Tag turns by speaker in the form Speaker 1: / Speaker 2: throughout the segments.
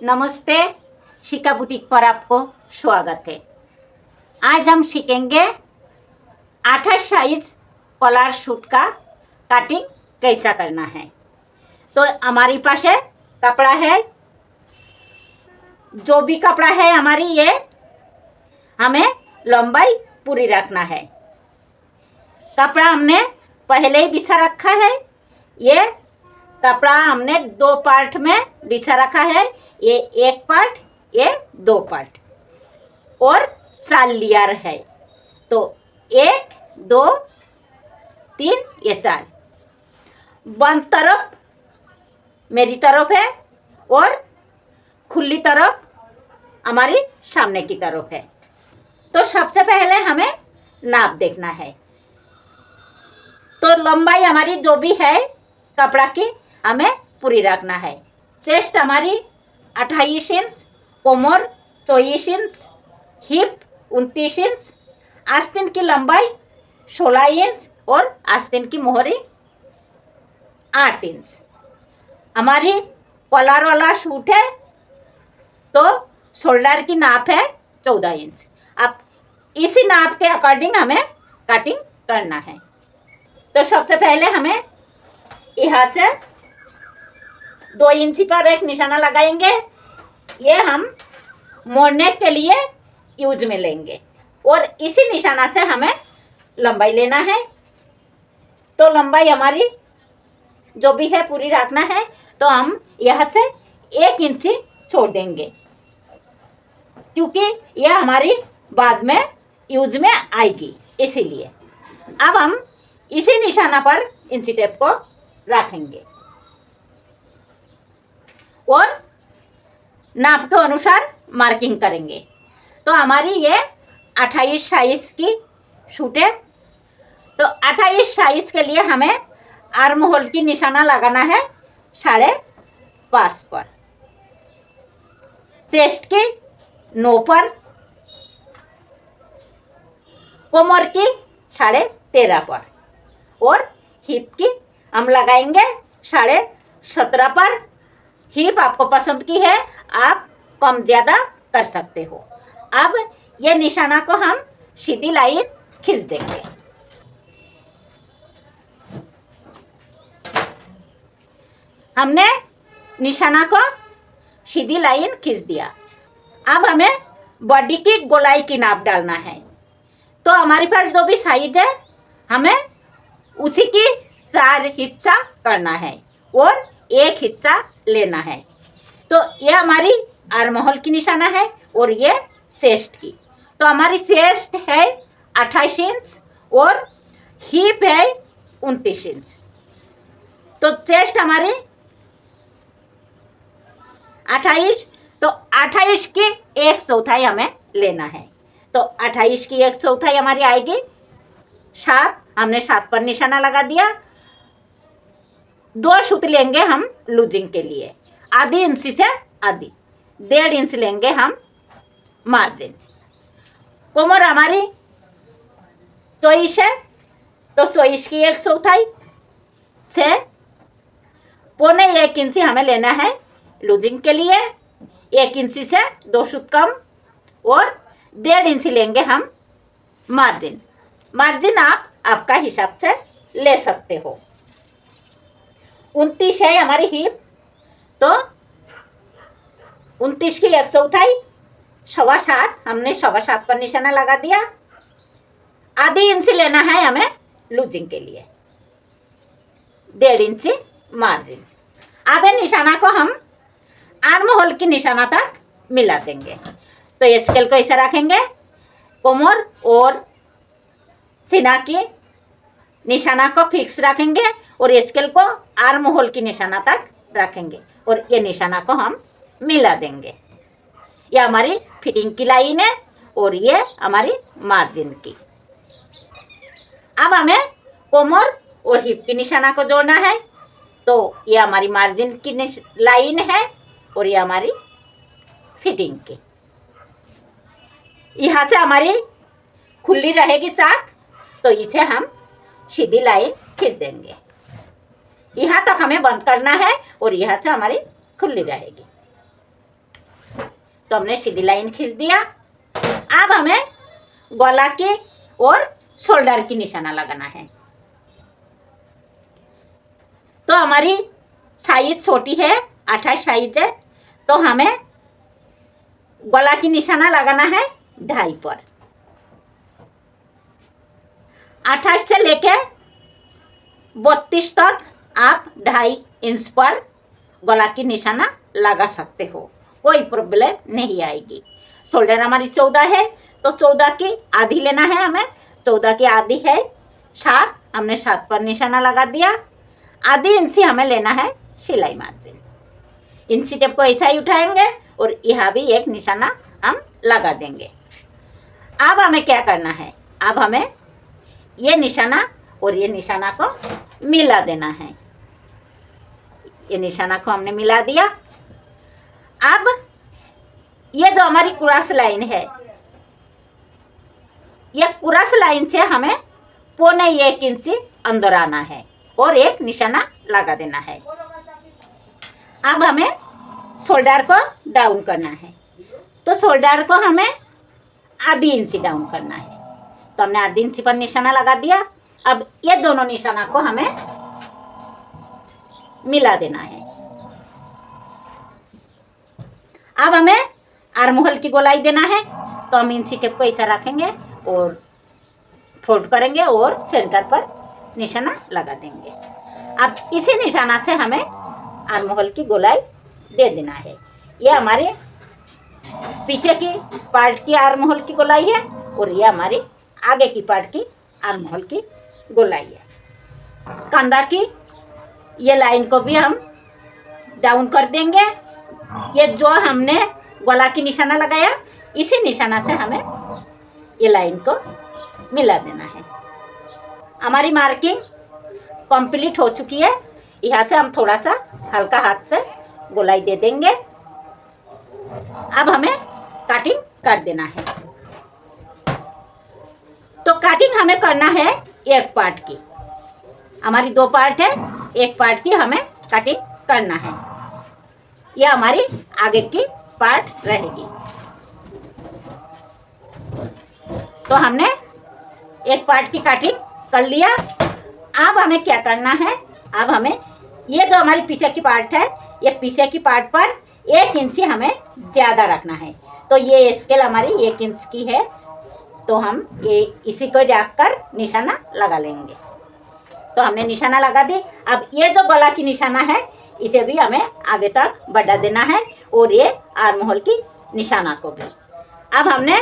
Speaker 1: नमस्ते, शिका बुटीक पर आपको स्वागत है। आज हम सीखेंगे 28 साइज कॉलर सूट का कटिंग कैसा करना है। तो हमारे पास है कपड़ा है, जो भी कपड़ा है हमारी ये हमें लंबाई पूरी रखना है। कपड़ा हमने पहले ही बिछा रखा है। ये कपड़ा हमने 2 पार्ट में बिछा रखा है। ये 1 पार्ट, ये 2 पार्ट और 4 लेयर है। तो 1 2 3 ये 4 बंद तरफ मेरी तरफ है और खुली तरफ हमारी सामने की तरफ है। तो सबसे पहले हमें नाप देखना है। तो लंबाई हमारी जो भी है कपड़ा की हमें पूरी रखना है। चेस्ट हमारी 28 इंच, कमर 24 इंच, हिप 29 इंच, आस्तीन की लंबाई 16 इंच और आस्तीन की मोहरी 8 इंच। हमारी कॉलर वाला सूट है तो शोल्डर की नाप है 14 इंच। अब इसी नाप के अकॉर्डिंग हमें कटिंग करना है। तो सबसे पहले हमें यहाँ से 2 इंच पर एक निशाना लगाएंगे। ये हम मोड़ने के लिए यूज में लेंगे और इसी निशाना से हमें लंबाई लेना है। तो लंबाई हमारी जो भी है पूरी रखना है। तो हम यहाँ से 1 इंच छोड़ देंगे क्योंकि यह हमारी बाद में यूज में आएगी, इसीलिए अब हम इसी निशाना पर इंची टेप को रखेंगे और नाप के अनुसार मार्किंग करेंगे। तो हमारी ये 28 साइज की सूट है। तो 28 साइज के लिए हमें आर्म होल की निशाना लगाना है 5.5 पर, चेस्ट की 9 पर, कमर की 13.5 पर और हिप की हम लगाएंगे 17.5 पर। हिप आपको पसंद की है, आप कम ज़्यादा कर सकते हो। अब ये निशाना को हम सीधी लाइन खींच देंगे। हमने निशाना को सीधी लाइन खींच दिया। अब हमें बॉडी की गोलाई की नाप डालना है। तो हमारे पास जो भी साइज है हमें उसी की 4 हिस्सा करना है और 1 हिस्सा लेना है। तो ये हमारी आर्म होल की निशाना है और ये चेस्ट की। तो हमारी चेस्ट है 28 इंच और हिप है 29 इंच। तो चेस्ट हमारी 28, तो 28 की 1/4 हमें लेना है। तो 28 की 1/4 हमारी आएगी 7। हमने 7 पर निशाना लगा दिया। 2 सूत लेंगे हम लूजिंग के लिए, आधी इंच से आधी 1.5 इंच लेंगे हम मार्जिन। कमर हमारी 24 है तो 24 की 1/4 से 1.25 इंच हमें लेना है लूजिंग के लिए। 1 इंच से 2 सूत कम और 1.5 इंच लेंगे हम मार्जिन। मार्जिन आप आपका हिसाब से ले सकते हो। 29 है हमारी हिप, तो 29 की 1/4 7.25 हमने 7.25 पर निशाना लगा दिया। आधी इंच लेना है हमें लूजिंग के लिए, 1.5 इंच मार्जिन। अब निशाना को हम आर्म होल की निशाना तक मिला देंगे। तो ये स्केल को ऐसे रखेंगे, कमर और सीना की निशाना को फिक्स रखेंगे और स्केल को आर्म होल की निशाना तक रखेंगे और ये निशाना को हम मिला देंगे। ये हमारी फिटिंग की लाइन है और ये हमारी मार्जिन की। अब हमें कमर और हिप की निशाना को जोड़ना है। तो ये हमारी मार्जिन की लाइन है और ये हमारी फिटिंग की। यहाँ से हमारी खुली रहेगी चाक, तो इसे हम सीधी लाइन खींच देंगे। यहाँ तक हमें बंद करना है और यहाँ से हमारी खुली रहेगी। तो हमने सीधी लाइन खींच दिया। अब हमें गला की और शोल्डर की निशाना लगाना है। तो हमारी साइज छोटी है, 28 साइज है, तो हमें गला की निशाना लगाना है 2.5 पर। 28 से लेके 32 तक आप 2.5 इंच पर गला की निशाना लगा सकते हो, कोई प्रॉब्लम नहीं आएगी। शोल्डर हमारी 14 है, तो 14 की आधी लेना है हमें। 14 की आधी है 7, हमने 7 पर निशाना लगा दिया। आधी इंची हमें लेना है सिलाई मार्जिन। इंची टेप को ऐसा ही उठाएंगे और यहाँ भी एक निशाना हम लगा देंगे। अब हमें क्या करना है, अब हमें ये निशाना और ये निशाना को मिला देना है। ये निशाना को हमने मिला दिया। अब ये जो हमारी क्रॉस लाइन है, ये क्रॉस लाइन से हमें 1.25 इंच अंदर आना है और एक निशाना लगा देना है। अब हमें शोल्डर को डाउन करना है, तो शोल्डर को हमें आधी इंची डाउन करना है। तो हमने आधी इंची पर निशाना लगा दिया। अब ये दोनों निशाना को हमें मिला देना है। अब हमें आर्म होल की गोलाई देना है, तो हम इंची टेप को ऐसा रखेंगे और फोल्ड करेंगे और सेंटर पर निशाना लगा देंगे। अब इसी निशाना से हमें आर्म होल की गोलाई दे देना है। ये हमारे पीछे की पार्ट की आर्म होल की गोलाई है और ये हमारी आगे की पार्ट की आर्म होल की गोलाई है। कंधा की ये लाइन को भी हम डाउन कर देंगे। ये जो हमने गला की निशाना लगाया, इसी निशाना से हमें ये लाइन को मिला देना है। हमारी मार्किंग कंप्लीट हो चुकी है। यहाँ से हम थोड़ा सा हल्का हाथ से गोलाई दे देंगे। अब हमें कटिंग कर देना है। तो कटिंग हमें करना है एक पार्ट की। हमारी 2 पार्ट है, एक पार्ट की हमें कटिंग करना है। यह हमारी आगे की पार्ट रहेगी। तो हमने एक पार्ट की कटिंग कर लिया। अब हमें क्या करना है, अब हमें ये जो हमारी पीछे की पार्ट है, ये पीछे की पार्ट पर 1 इंच हमें ज़्यादा रखना है। तो ये स्केल हमारी 1 इंच की है, तो हम ये इसी को रखकर निशाना लगा लेंगे। तो हमने निशाना लगा दी। अब ये जो गला की निशाना है, इसे भी हमें आगे तक बढ़ा देना है और ये आर्म होल की निशाना को भी। अब हमने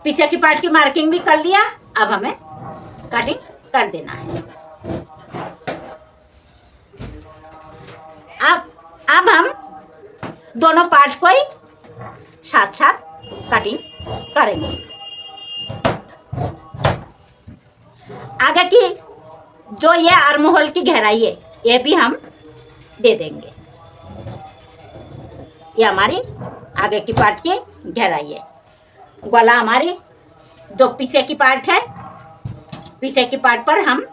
Speaker 1: पीछे की पार्ट की मार्किंग भी कर लिया। अब हमें कटिंग कर देना है। अब हम दोनों पार्ट को ही साथ साथ कटिंग करेंगे। आगे की जो ये आर्म होल की गहराई है, ये भी हम दे देंगे। ये हमारी आगे की पार्ट की गहराई है। गला हमारी जो पीछे की पार्ट है, पीछे की पार्ट पर हम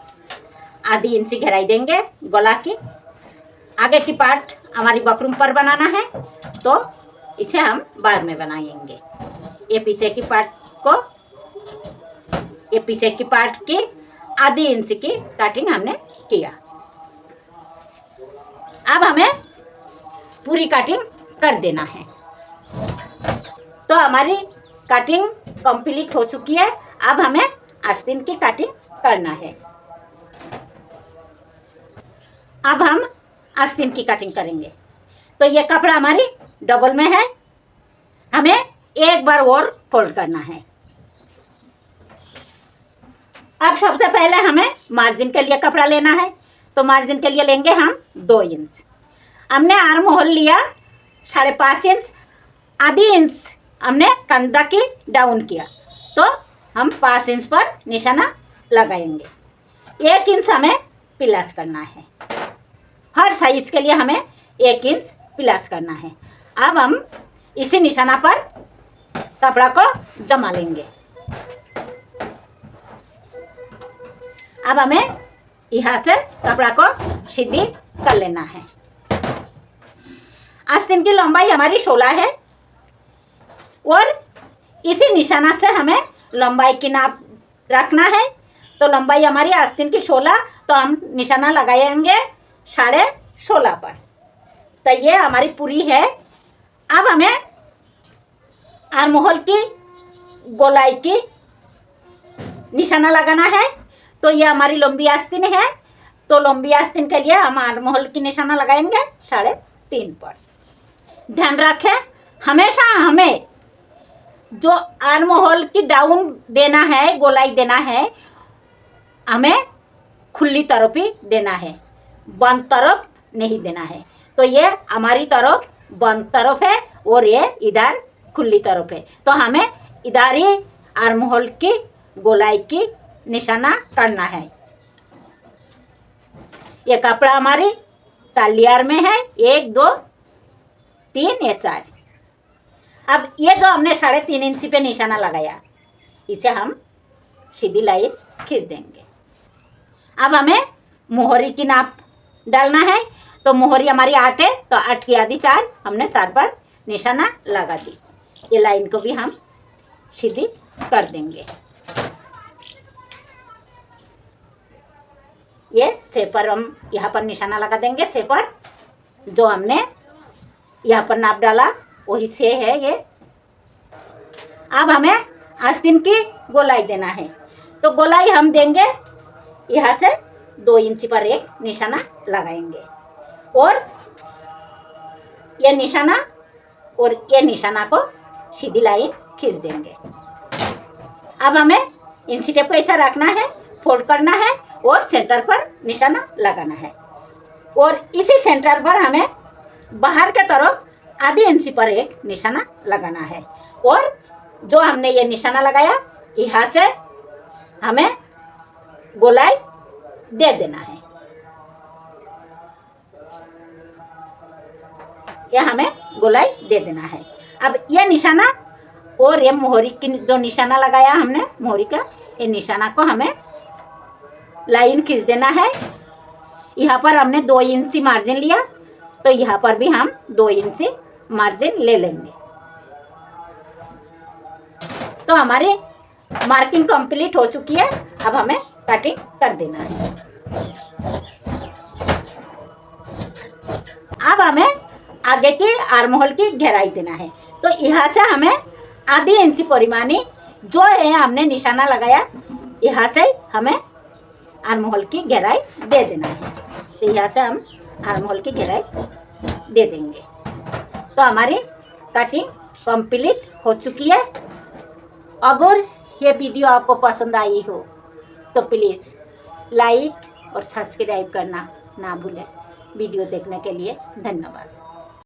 Speaker 1: आधी इंच गहराई देंगे गला की। आगे की पार्ट हमारी बकरूम पर बनाना है, तो इसे हम बाद में बनाएंगे। ये पीछे की पार्ट को, ये पीछे की पार्ट की आधी इंच की कटिंग हमने किया। अब हमें पूरी कटिंग कर देना है। तो हमारी कटिंग कंप्लीट हो चुकी है। अब हमें आस्तीन की कटिंग करना है। अब हम आस्तीन की कटिंग करेंगे। तो ये कपड़ा हमारी डबल में है, हमें एक बार और फोल्ड करना है। अब सबसे पहले हमें मार्जिन के लिए कपड़ा लेना है। तो मार्जिन के लिए लेंगे हम 2 इंच। हमने आर्म होल लिया 5.5 इंच, आधी इंच हमने कंधा की डाउन किया, तो हम 5 इंच पर निशाना लगाएंगे। 1 इंच हमें प्लस करना है। हर साइज के लिए हमें 1 इंच प्लस करना है। अब हम इसी निशाना पर कपड़ा को जमा लेंगे। अब हमें यहाँ से कपड़ा को सीधी कर लेना है। आस्तीन की लंबाई हमारी 16 है, और इसी निशाना से हमें लंबाई की नाप रखना है। तो लंबाई हमारी आस्तीन की 16, तो हम निशाना लगाएंगे 16.5 पर। तो ये हमारी पूरी है। अब हमें आर्म होल की गोलाई की निशाना लगाना है। तो ये हमारी लंबी आस्तीन है, तो लंबी आस्तीन के लिए हम आर्म होल की निशाना लगाएंगे 3.5 पर। ध्यान रखें, हमेशा हमें जो आर्म होल की डाउन देना है, गोलाई देना है, हमें खुली तरफ ही देना है, बंद तरफ नहीं देना है। तो ये हमारी तरफ बंद तरफ है और ये इधर खुली तरफ है। तो हमें इधर ही आर्म होल की गोलाई की निशाना करना है। ये कपड़ा हमारी सालियार में है 1, 2, 3, ये 4। अब ये जो हमने 3.5 इंच पे निशाना लगाया, इसे हम सीधी लाइन खींच देंगे। अब हमें मोहरी की नाप डालना है। तो मोहरी हमारी 8 है, तो 8 की आधी 4, हमने 4 पर निशाना लगा दी। ये लाइन को भी हम सीधी कर देंगे। ये सेपर हम यहाँ पर निशाना लगा देंगे। सेपर जो हमने यहाँ पर नाप डाला वही से है ये। अब हमें आस्तीन की गोलाई देना है। तो गोलाई हम देंगे यहाँ से 2 इंच पर एक निशाना लगाएंगे और ये निशाना और ये निशाना को सीधी लाइन खींच देंगे। अब हमें इंची टेप को ऐसा रखना है, फोल्ड करना है और सेंटर पर निशाना लगाना है। और इसी सेंटर पर हमें बाहर के तरफ आधी इंची पर एक निशाना लगाना है। और जो हमने ये निशाना लगाया, यहाँ से हमें गोलाई दे देना है। यह हमें गोलाई दे देना है। अब ये निशाना और ये मोहरी की जो निशाना लगाया हमने मोहरी का, ये निशाना को हमें लाइन खींच देना है। यहाँ पर हमने 2 इंच मार्जिन लिया, तो यहाँ पर भी हम 2 इंच मार्जिन ले लेंगे। तो हमारी मार्किंग कंप्लीट हो चुकी है। अब हमें कटिंग कर देना है। अब हमें आगे की आर्म होल की गहराई देना है। तो यहाँ से हमें आधी इंची परिमाणी जो है हमने निशाना लगाया, यहाँ से हमें आर्म होल की गहराई दे देना है। तो यहाँ से हम आर्म होल की गहराई दे देंगे। तो हमारी कटिंग कंप्लीट हो चुकी है। अगर ये वीडियो आपको पसंद आई हो तो प्लीज़ लाइक और सब्सक्राइब करना ना भूलें। वीडियो देखने के लिए धन्यवाद।